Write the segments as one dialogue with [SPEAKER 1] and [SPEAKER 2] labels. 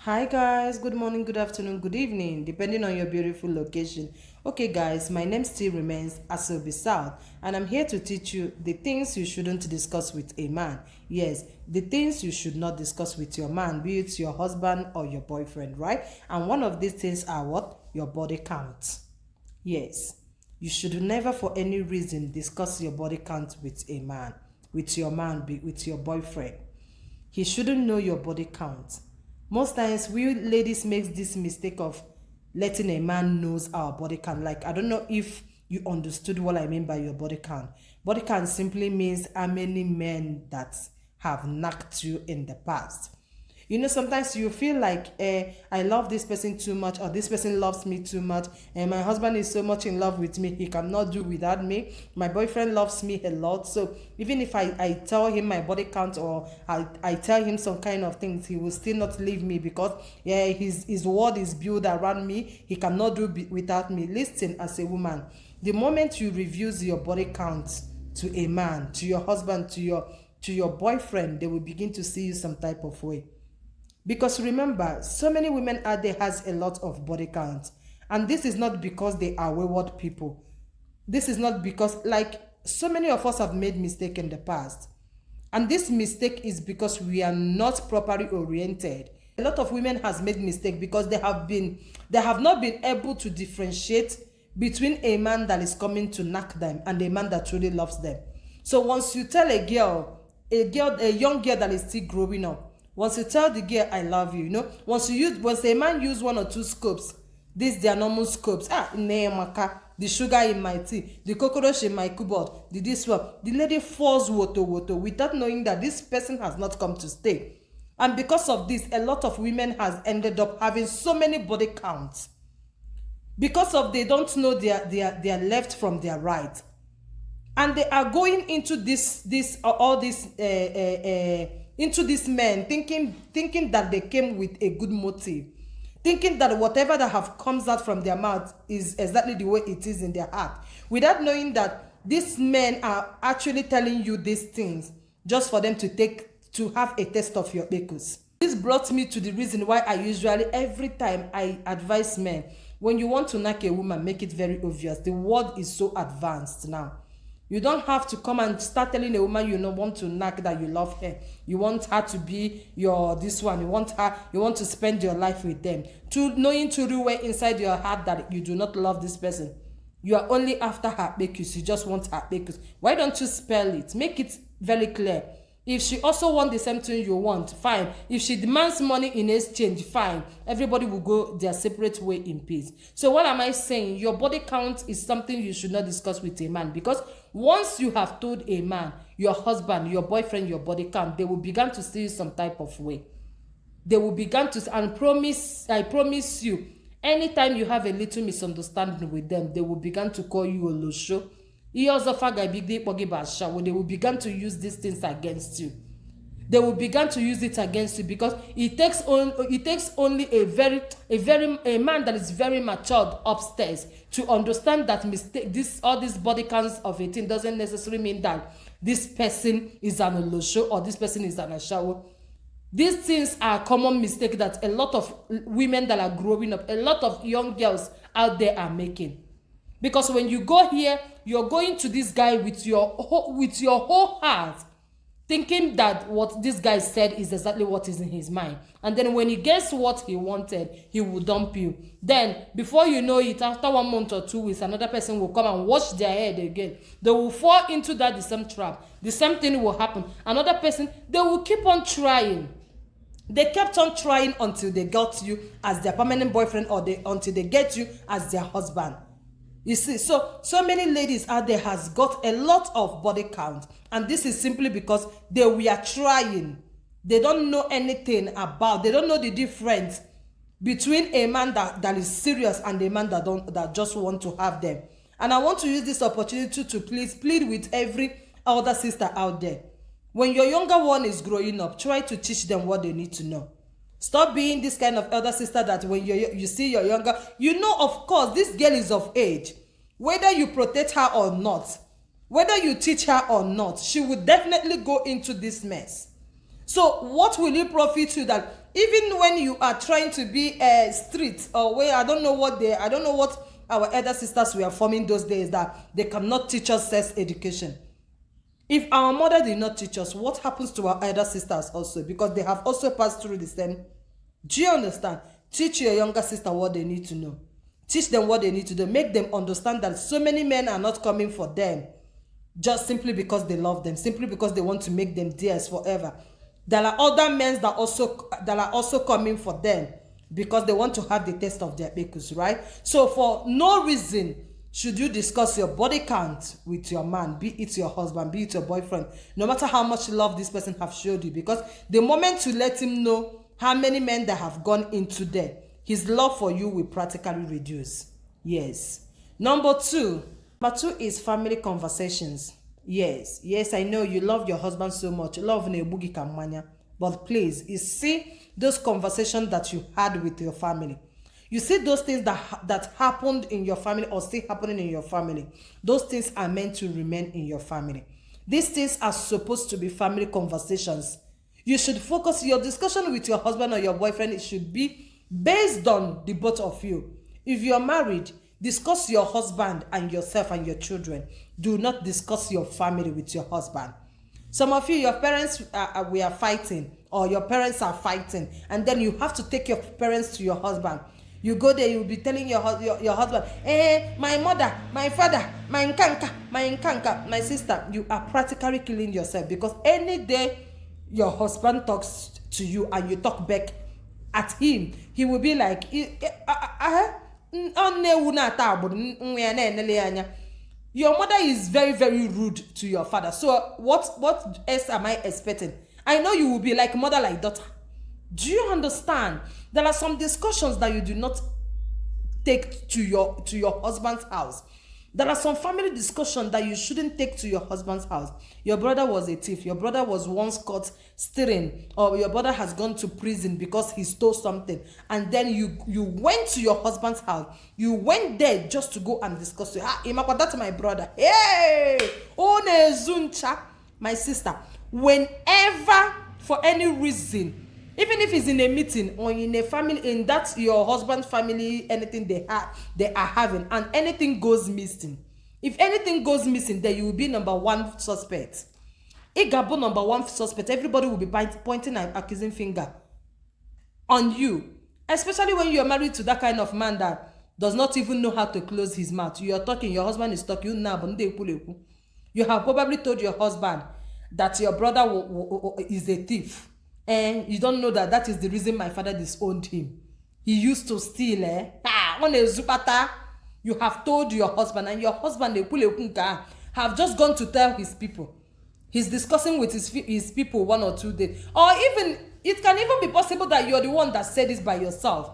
[SPEAKER 1] Hi guys, good morning, good afternoon, good evening, depending on your beautiful location. Okay guys, my name still remains Asobi South, and I'm here to teach you the things you shouldn't discuss with a man. Yes, the things you should not discuss with your man, be it your husband or your boyfriend, right? And one of these things are what? Your body count. Yes, you should never for any reason discuss your body count with a man, with your man, with your boyfriend. He shouldn't know your body count. Most times we ladies make this mistake of letting a man knows our body count. Like, I don't know if you understood what I mean by your body count. Body count simply means how many men that have knocked you in the past. You know, sometimes you feel like, I love this person too much, or this person loves me too much, and my husband is so much in love with me, he cannot do without me. My boyfriend loves me a lot, so even if I tell him my body count, or I tell him some kind of things, he will still not leave me because, yeah, his world is built around me. He cannot do without me. Listen, as a woman, the moment you reduce your body count to a man, to your husband, to your boyfriend, they will begin to see you some type of way. Because remember, so many women out there has a lot of body count. And this is not because they are wayward people. This is not because, like, so many of us have made mistake in the past. And this mistake is because we are not properly oriented. A lot of women has made mistake because they have not been able to differentiate between a man that is coming to knock them and a man that truly loves them. So once you tell a young girl that is still growing up, once you tell the girl I love you, once a man use one or two scopes, these their normal scopes, the sugar in my tea, the cockroach in my cupboard, this one, the lady falls woto without knowing that this person has not come to stay. And because of this, a lot of women has ended up having so many body counts because of they don't know their left from their right, and they are going into into this men thinking that they came with a good motive, thinking that whatever that have comes out from their mouth is exactly the way it is in their heart, without knowing that these men are actually telling you these things just for them to have a taste of your bekos. This brought me to the reason why I usually, every time I advise men, when you want to knock a woman, make it very obvious. The world is so advanced now. You don't have to come and start telling a woman you want to knock that you love her. You want her to be your this one. You want to spend your life with them. Knowing truly well inside your heart that you do not love this person. You are only after her bekos. You just want her bekos. Why don't you spell it? Make it very clear. If she also wants the same thing you want, fine. If she demands money in exchange, fine. Everybody will go their separate way in peace. So what am I saying? Your body count is something you should not discuss with a man, because once you have told a man, your husband, your boyfriend, your body count, they will begin to see you some type of way. They will begin to, and I promise you, anytime you have a little misunderstanding with them, they will begin to call you a losho. They will begin to use these things against you. They will begin to use it against you because it takes only a man that is very matured upstairs to understand that all these body counts of 18 doesn't necessarily mean that this person is an olosho or this person is an ashawo. These things are common mistake that a lot of women that are growing up, a lot of young girls out there are making. Because when you go here, you're going to this guy with your whole heart, thinking that what this guy said is exactly what is in his mind. And then when he gets what he wanted, he will dump you. Then, before you know it, after 1 month or 2 weeks, another person will come and wash their head again. They will fall into the same trap. The same thing will happen. Another person, they will keep on trying. They kept on trying until they got you as their permanent boyfriend, or until they get you as their husband. You see, so many ladies out there has got a lot of body count, and this is simply because they were trying. They don't know anything about, they don't know the difference between a man that is serious and a man that just want to have them. And I want to use this opportunity to plead with every elder sister out there. When your younger one is growing up, try to teach them what they need to know. Stop being this kind of elder sister that when you see your younger, of course, this girl is of age. Whether you protect her or not, whether you teach her or not, she will definitely go into this mess. So what will it profit you that even when you are trying to be street or where I don't know what our elder sisters were forming those days, that they cannot teach us sex education. If our mother did not teach us, what happens to our elder sisters also? Because they have also passed through the same. Do you understand? Teach your younger sister what they need to know. Teach them what they need to do. Make them understand that so many men are not coming for them just simply because they love them, simply because they want to make them theirs forever. There are other men that are also coming for them because they want to have the taste of their pickles, right? So for no reason should you discuss your body count with your man, be it your husband, be it your boyfriend, no matter how much love this person have showed you, because the moment you let him know how many men that have gone into there, his love for you will practically reduce. Yes. Number two is family conversations. Yes, I know you love your husband so much. Love ne bugi kamanya. But please, you see those conversations that you had with your family. You see those things that happened in your family or still happening in your family. Those things are meant to remain in your family. These things are supposed to be family conversations. You should focus your discussion with your husband or your boyfriend. It should be based on the both of you. If you're married, discuss your husband and yourself and your children. Do not discuss your family with your husband. Some of you, your parents we are fighting, or your parents are fighting, and then you have to take your parents to your husband. You go there, you'll be telling your husband, my mother, my father, my nkanka, my sister. You are practically killing yourself, because any day your husband talks to you and you talk back at him, he will be like, your mother is very, very rude to your father. So what else am I expecting? I know you will be like mother, like daughter. Do you understand? There are some discussions that you do not take to your husband's house. There are some family discussions that you shouldn't take to your husband's house. Your brother was a thief. Your brother was once caught stealing, or your brother has gone to prison because he stole something. And then you went to your husband's house. You went there just to go and discuss it. That's my brother. Hey! Zuncha, my sister. Whenever, for any reason, even if it's in a meeting or in a family, in that your husband's family, anything they are having, and anything goes missing. If anything goes missing, then you will be number one suspect. Igabo number one suspect. Everybody will be pointing an accusing finger on you. Especially when you are married to that kind of man that does not even know how to close his mouth. You are talking, your husband is talking. You have probably told your husband that your brother is a thief. And you don't know that is the reason my father disowned him. He used to steal, on a zupata. You have told your husband, and your husband have just gone to tell his people. He's discussing with his people 1 or 2 days. Or even, it can even be possible that you're the one that said this by yourself.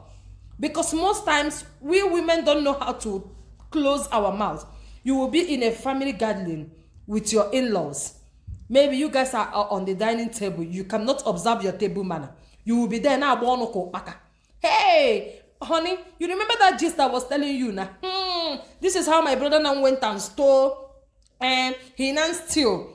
[SPEAKER 1] Because most times, we women don't know how to close our mouth. You will be in a family gathering with your in-laws. Maybe you guys are on the dining table. You cannot observe your table manner. You will be there now. Hey, honey, you remember that gist I was telling you now? This is how my brother now went and stole, and he now steal.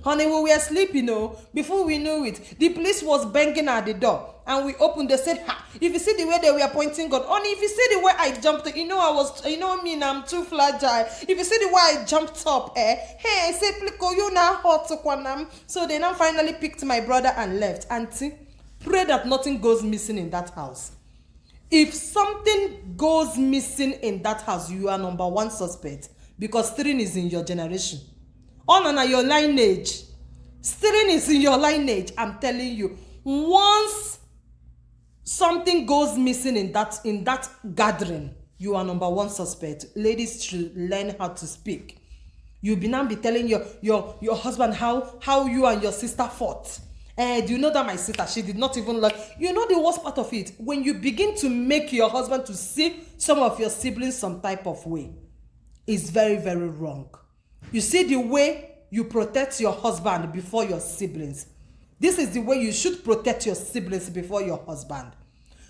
[SPEAKER 1] Honey, we were sleeping, before we knew it, the police was banging at the door, and we opened. They said, if you see the way they were pointing gun, honey, if you see the way I jumped, I'm too fragile. If you see the way I jumped up, hey, I said, you now hot to Kwanam. So they now finally picked my brother and left. Auntie, pray that nothing goes missing in that house. If something goes missing in that house, you are number one suspect, because stealing is in your generation. On your lineage. Stealing is in your lineage. I'm telling you. Once something goes missing in that gathering, you are number one suspect. Ladies should learn how to speak. You'll be now telling your husband how you and your sister fought. Do you know that my sister, she did not even like, you know the worst part of it? When you begin to make your husband to see some of your siblings some type of way, it's very, very wrong. You see the way you protect your husband before your siblings. This is the way you should protect your siblings before your husband.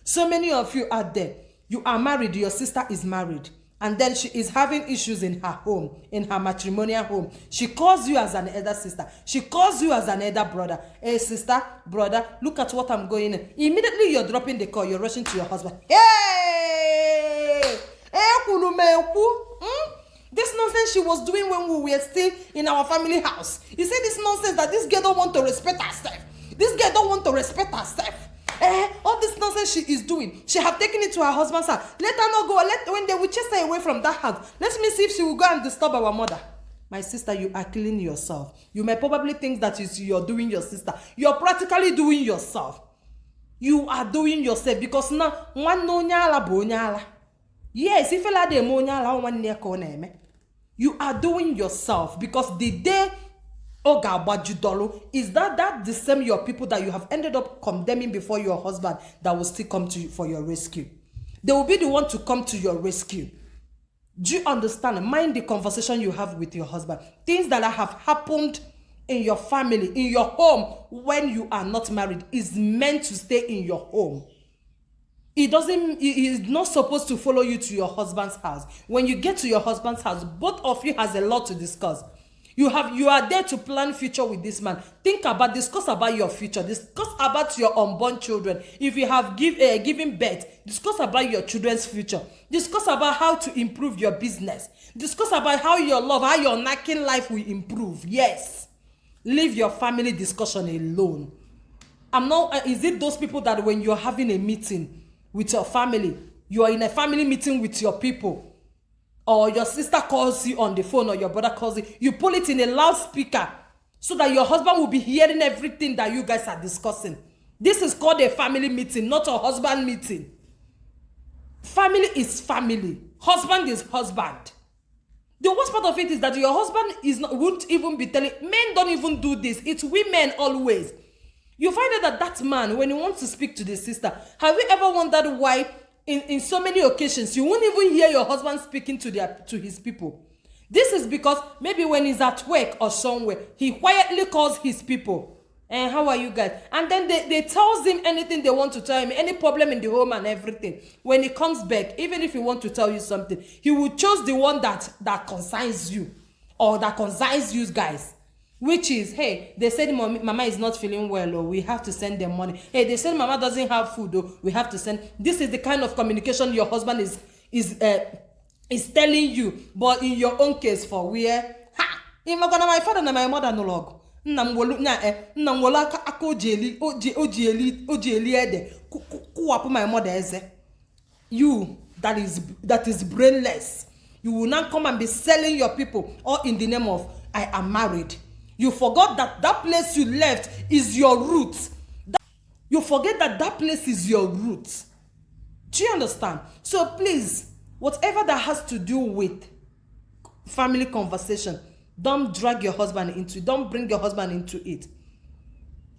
[SPEAKER 1] So many of you out there, you are married, your sister is married, and then she is having issues in her home, in her matrimonial home. She calls you as an elder sister. She calls you as an elder brother. Hey, sister, brother, look at what I'm going in. Immediately you're dropping the call. You're rushing to your husband. Hey! This nonsense she was doing when we were still in our family house. You see this nonsense that this girl don't want to respect herself. This girl don't want to respect herself. All this nonsense she is doing, she have taken it to her husband's house. Let her not go. When they will chase her away from that house, let me see if she will go and disturb our mother. My sister, you are killing yourself. You may probably think that you're doing your sister. You're practically doing yourself. You are doing yourself because now one no nyala bo nyala. Yes, if you de mo nyala one near kone. You are doing yourself because the day Ogabajudolo is that the same your people that you have ended up condemning before your husband that will still come to you for your rescue. They will be the one to come to your rescue. Do you understand? Mind the conversation you have with your husband. Things that have happened in your family, in your home when you are not married is meant to stay in your home. He is not supposed to follow you to your husband's house. When you get to your husband's house, both of you has a lot to discuss. You are there to plan future with this man. Discuss about your future. Discuss about your unborn children. If you have given birth, discuss about your children's future. Discuss about how to improve your business. Discuss about how your knacking life will improve. Yes. Leave your family discussion alone. Is it those people that when you're having a meeting with your family, you are in a family meeting with your people, or your sister calls you on the phone or your brother calls you, you pull it in a loudspeaker so that your husband will be hearing everything that you guys are discussing. This is called a family meeting, not a husband meeting. Family is family. Husband is husband. The worst part of it is that your husband won't even be telling. Men don't even do this. It's women always. You find out that man, when he wants to speak to the sister, have you ever wondered why in so many occasions you won't even hear your husband speaking to his people? This is because maybe when he's at work or somewhere, he quietly calls his people. And how are you guys? And then they tells him anything they want to tell him, any problem in the home and everything. When he comes back, even if he want to tell you something, he will choose the one that concerns you or that concerns you guys. Which is, hey, they said mama is not feeling well, or we have to send them money. Hey, they said mama doesn't have food, or we have to send. This is the kind of communication your husband is telling you. But in your own case, for where, my father and my mother no log. My mother is you that is brainless. You will not come and be selling your people all in the name of I am married. You forgot that place you left is your root. You forget that place is your root. Do you understand? So please, whatever that has to do with family conversation, don't drag your husband into it. Don't bring your husband into it.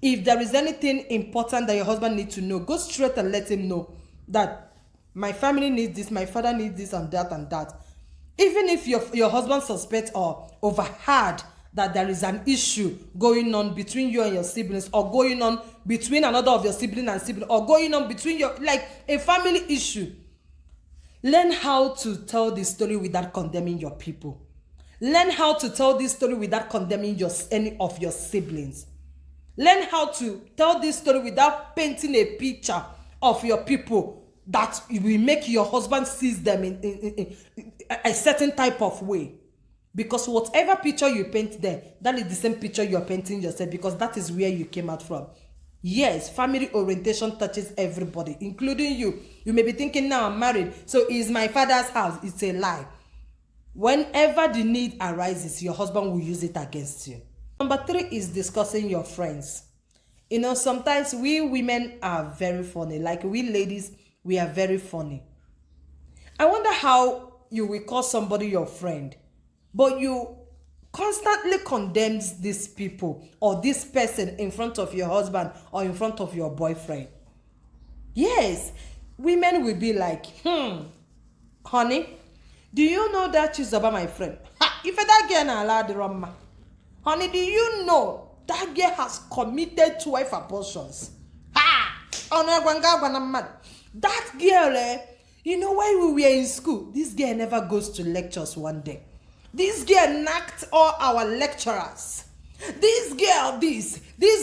[SPEAKER 1] If there is anything important that your husband needs to know, go straight and let him know that my family needs this, my father needs this and that and that. Even if your husband suspects or overheard that there is an issue going on between you and your siblings, or going on between another of your sibling and sibling, or going on between like a family issue, learn how to tell this story without condemning your people. Learn how to tell this story without condemning any of your siblings. Learn how to tell this story without painting a picture of your people that will make your husband sees them in a certain type of way. Because whatever picture you paint there, that is the same picture you're painting yourself, because that is where you came out from. Yes, family orientation touches everybody, including you. You may be thinking, now I'm married, so it's my father's house. It's a lie. Whenever the need arises, your husband will use it against you. Number 3 is discussing your friends. You know, sometimes we women are very funny. Like we ladies, we are very funny. I wonder how you will call somebody your friend, but you constantly condemns these people or this person in front of your husband or in front of your boyfriend. Yes, women will be like, honey, do you know that she's about my friend? If that girl na allowed the wrong, honey, do you know that girl has committed 12 abortions? That girl, You know, while we were in school, this girl never goes to lectures one day. This girl knocked all our lecturers. This girl this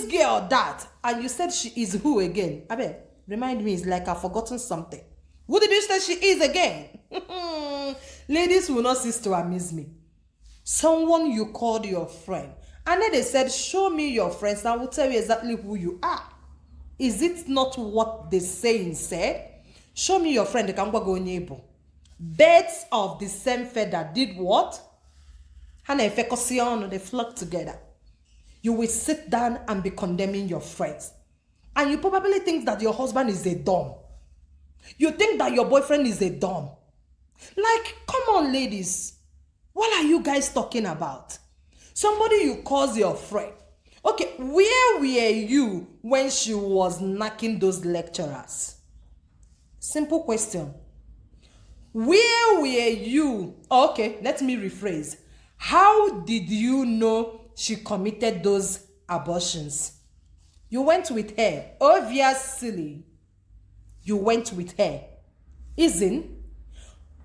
[SPEAKER 1] girl that. And you said she is who again? Abe, remind me, it's like I've forgotten something. Who did you say she is again? Ladies will not cease to amaze me. Someone you called your friend. And then they said, show me your friends. I will tell you exactly who you are. Is it not what the saying said? Show me your friend. Birds of the same feather did what? They flock together. You will sit down and be condemning your friends. And you probably think that your husband is a dumb. You think that your boyfriend is a dumb. Like, come on, ladies. What are you guys talking about? Somebody you call your friend. Okay, where were you when she was knocking those lecturers? Simple question. Where were you? Okay, let me rephrase. How did you know she committed those abortions? You went with her. Obviously, you went with her. Isn't?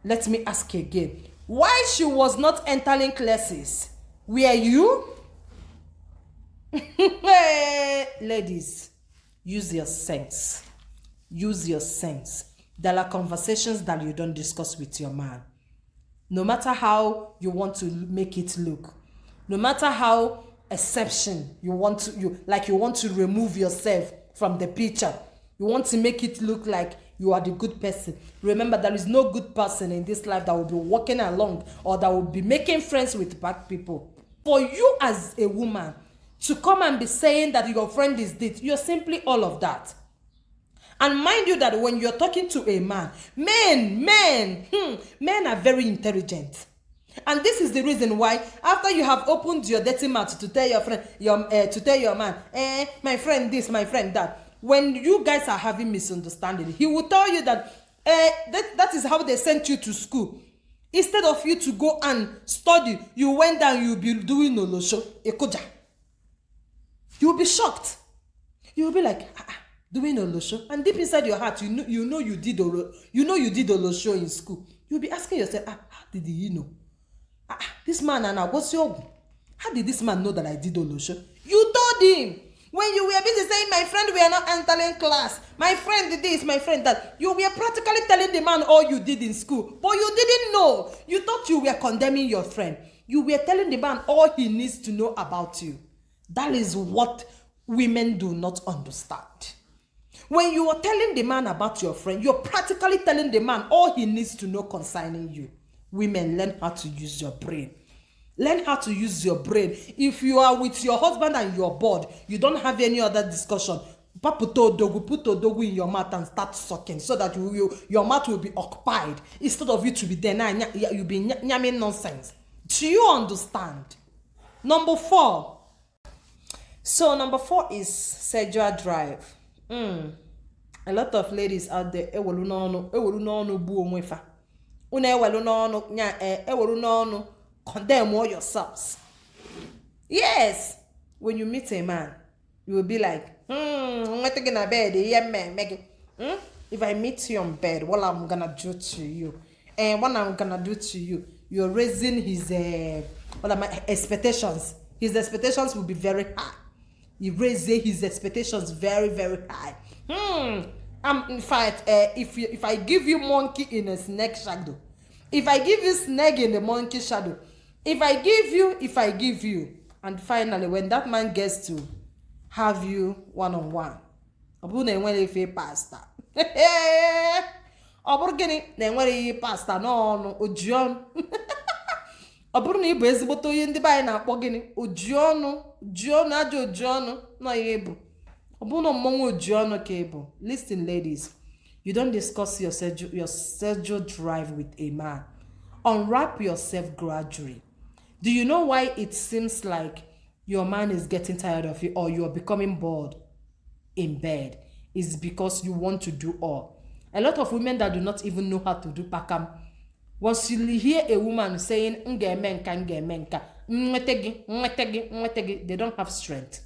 [SPEAKER 1] Let me ask again. Why she was not entering classes? Were you? Ladies, use your sense. Use your sense. There are conversations that you don't discuss with your man. No matter how you want to make it look, no matter how exception you want to remove yourself from the picture, you want to make it look like you are the good person. Remember, there is no good person in this life that will be walking along or that will be making friends with bad people. For you as a woman to come and be saying that your friend is this, you're simply all of that. And mind you that when you're talking to a man, men are very intelligent. And this is the reason why, after you have opened your dirty mouth to tell your friend, to tell your man, my friend this, my friend that, when you guys are having misunderstanding, he will tell you that that is how they sent you to school. Instead of you to go and study, you went down, you'll be doing olosho, ekoja. You'll be shocked. You'll be like, doing olosho, and deep inside your heart, you know you did olosho in school. You'll be asking yourself, how did he know? This man, and what's your? How did this man know that I did olosho? You told him when you were busy saying, my friend, we are not entering class. My friend did this, my friend that. You were practically telling the man all you did in school, but you didn't know. You thought you were condemning your friend. You were telling the man all he needs to know about you. That is what women do not understand. When you are telling the man about your friend, you're practically telling the man all he needs to know concerning you. Women, learn how to use your brain. Learn how to use your brain. If you are with your husband and you're bored, you don't have any other discussion, put odogu in your mouth and start sucking so that your mouth will be occupied instead of you to be there. You'll be yamming nonsense. Do you understand? Number 4. So number 4 is sexual drive. A lot of ladies out there, condemn all yourselves. Yes, when you meet a man, you will be like, I'm taking a bed, if I meet you on bed, what I'm gonna do to you, and what I'm gonna do to you, you're raising his expectations. His expectations will be very high. He raises his expectations very, very high. In fact, if I give you monkey in a snake shadow, if I give you snake in the monkey shadow, if I give you, and finally when that man gets to have you one-on-one, pasta. Pasta no ojion. Oburu na ibu ezigboto onye ndị bayi na-akpọ gịnị ojionu ajo ojionu no yebu oburu no mmonwu ojionu ka ebu. Listen, ladies, you don't discuss your sexual drive with a man. Unwrap yourself gradually. Do you know why it seems like your man is getting tired of you or you are becoming bored in bed? It's because you want to do all. A lot of women that do not even know how to do pakam, once you hear a woman saying ngemenka, they don't have strength.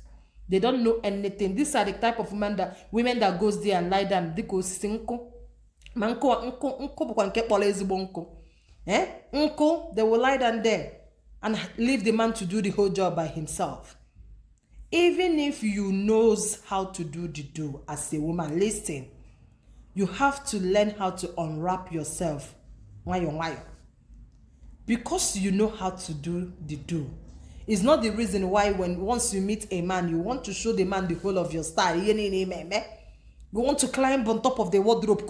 [SPEAKER 1] They don't know anything. These are the type of women that goes there and lie down. They go sinko. Ma nkụ bụkwa nke kpọrọ ezigbo nkụ. Nkụ, they will lie down there and leave the man to do the whole job by himself. Even if you knows how to do the do as a woman, listen, you have to learn how to unwrap yourself. Why? Because you know how to do the do. It's not the reason why once you meet a man, you want to show the man the whole of your style. You want to climb on top of the wardrobe.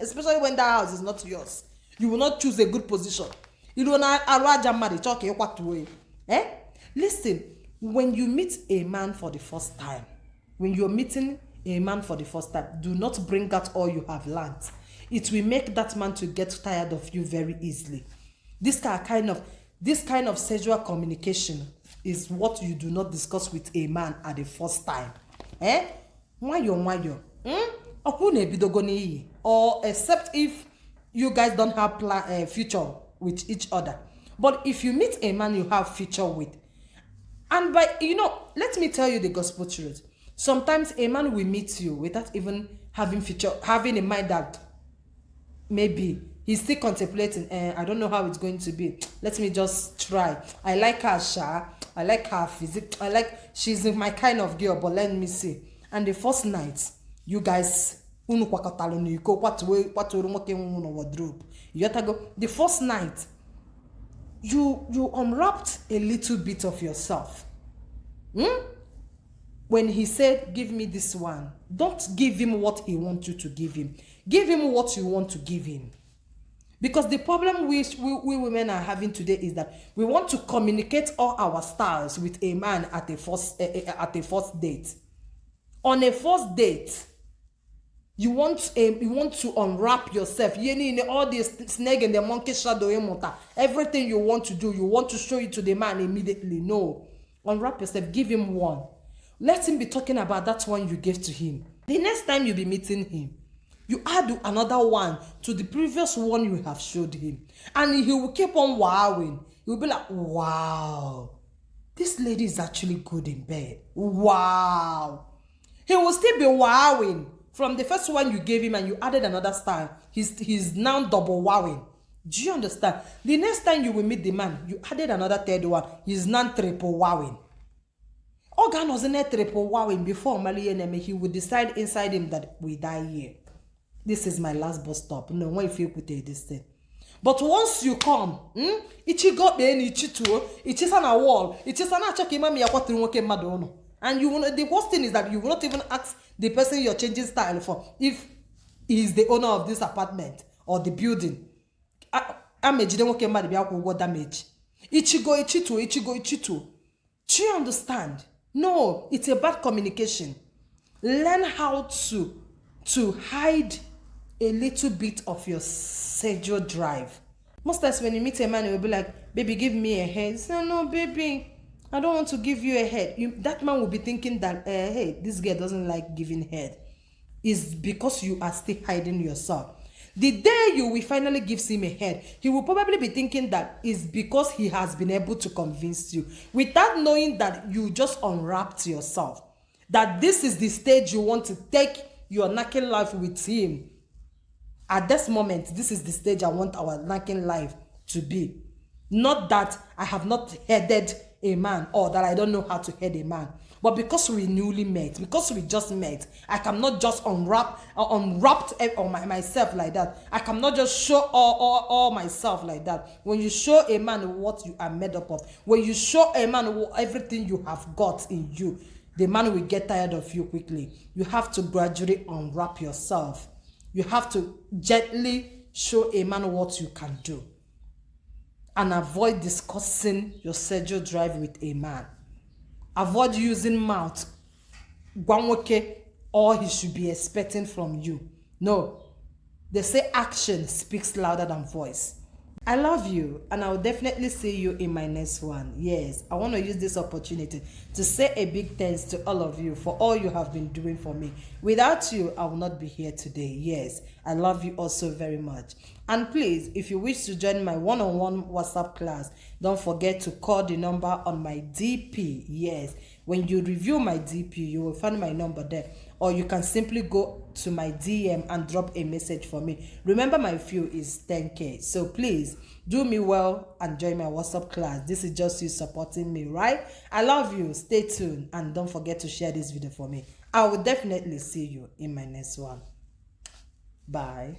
[SPEAKER 1] Especially when that house is not yours. You will not choose a good position. You don't know. Listen, when you meet a man for the first time, do not bring out all you have learned. It will make that man to get tired of you very easily. This kind of sexual communication is what you do not discuss with a man at the first time. Or except if you guys don't have future with each other. But if you meet a man you have future with, and let me tell you the gospel truth. Sometimes a man will meet you without even having in mind that maybe he's still contemplating, I don't know how it's going to be. Let me just try. I like her, Sha. I like her physique. She's my kind of girl, but let me see. And the first night, you guys, the first night, you unwrapped a little bit of yourself. When he said, give me this one, don't give him what he wants you to give him. Give him what you want to give him. Because the problem we women are having today is that we want to communicate all our styles with a man at a first date. On a first date, you want to unwrap yourself. All this snake and the monkey shadow, everything you want to do, you want to show it to the man immediately. No. Unwrap yourself. Give him one. Let him be talking about that one you gave to him. The next time you be meeting him, you add another one to the previous one you have showed him. And he will keep on wowing. He will be like, wow, this lady is actually good in bed. Wow. He will still be wowing from the first one you gave him and you added another style. He's now double wowing. Do you understand? The next time you will meet the man, you added another third one. He's now triple wowing. Organ was in a triple wowing before he would decide inside him that we die here. This is my last bus stop. No, when you feel with this thing. But once you come, ichi got the ichi too, it is on a wall, it is on a check and the worst thing is that you will not even ask the person you're changing style for if he is the owner of this apartment or the building. Damage. Ichigo. Do you understand? No, it's a bad communication. Learn how to hide a little bit of your sexual drive. Most times when you meet a man, he will be like, baby, give me a head. Say, no, baby, I don't want to give you a head. That man will be thinking that, hey, this girl doesn't like giving head. It's because you are still hiding yourself. The day you will finally give him a head, he will probably be thinking that it's because he has been able to convince you without knowing that you just unwrapped yourself. That this is the stage you want to take your knacking life with him. At this moment, this is the stage I want our knacking life to be. Not that I have not headed a man or that I don't know how to head a man. But because we newly met, because we just met, I cannot just unwrapped on myself like that. I cannot just show all myself like that. When you show a man what you are made up of, when you show a man everything you have got in you, the man will get tired of you quickly. You have to gradually unwrap yourself. You have to gently show a man what you can do. And avoid discussing your sexual drive with a man. Avoid using mouth. All he should be expecting from you. No. They say action speaks louder than voice. I love you, and I will definitely see you in my next one. Yes, I want to use this opportunity to say a big thanks to all of you for all you have been doing for me. Without you, I will not be here today. Yes, I love you also very much. And please, if you wish to join my one-on-one WhatsApp class, don't forget to call the number on my DP. Yes, when you review my DP, you will find my number there. or you can simply go to my DM and drop a message for me. Remember, my fee is 10K. So please do me well and join my WhatsApp class. This is just you supporting me, right? I love you. Stay tuned and don't forget to share this video for me. I will definitely see you in my next one. Bye.